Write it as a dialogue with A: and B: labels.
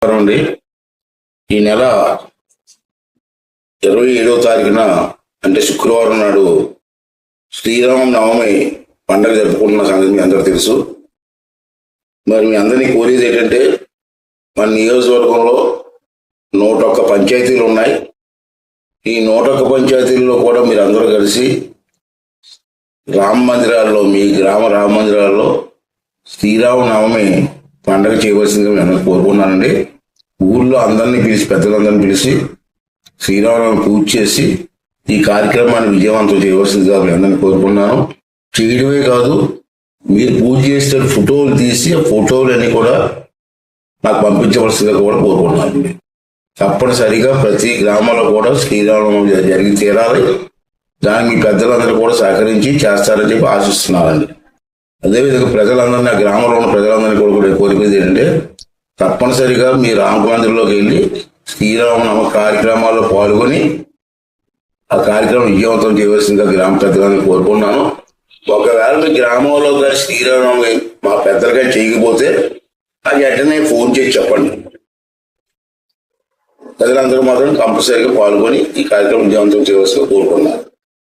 A: అండి ఈ నెల 27వ తారీఖున అంటే శుక్రవారం నాడు శ్రీరామ నవమి పండుగ జరుపుకుంటున్న సంగతి మీ అందరూ తెలుసు. మరి మీ అందరినీ కోరేది ఏంటంటే మన నియోజకవర్గంలో 101 పంచాయతీలు ఉన్నాయి. ఈ 101 పంచాయతీల్లో కూడా మీరు అందరూ కలిసి రామ మందిరాల్లో, మీ గ్రామ రామ మందిరాల్లో శ్రీరామ నవమి పండుగ చేయవలసిందిగా మేము అందరూ కోరుకున్నానండి. ఊళ్ళో అందరినీ పిలిచి, పెద్దలందరినీ పిలిచి శ్రీరామనవమి పూజ చేసి ఈ కార్యక్రమాన్ని విజయవంతం చేయవలసిందిగా మేము అందరినీ కోరుకున్నాను. చేయడమే కాదు, మీరు పూజ చేసే ఫోటోలు తీసి ఆ ఫోటోలన్నీ కూడా నాకు పంపించవలసిందిగా కూడా కోరుకున్నాను. తప్పనిసరిగా ప్రతి గ్రామంలో కూడా శ్రీరామనవమి జరిగి తీరాలి. దానికి మీ పెద్దలందరూ కూడా సహకరించి చేస్తారని చెప్పి ఆశిస్తున్నారండి. అదేవిధంగా ప్రజలందరినీ, ఆ గ్రామంలో ఉన్న ప్రజలందరినీ కూడా కోరికది ఏంటంటే తప్పనిసరిగా మీ రామమందిరంలోకి వెళ్ళి శ్రీరామనవమి కార్యక్రమాల్లో పాల్గొని ఆ కార్యక్రమం విజయవంతం చేయవలసిందిగా గ్రామ పెద్దలందరూ కోరుకున్నాను. ఒకవేళ మీ గ్రామంలో కానీ శ్రీరామనవమి మా పెద్దలుగా చేయకపోతే అది వెంటనే ఫోన్ చేసి చెప్పండి. ప్రజలందరూ మాత్రం కంపల్సరీగా పాల్గొని ఈ కార్యక్రమం విజయవంతం చేయవలసిందిగా కోరుకున్నాను.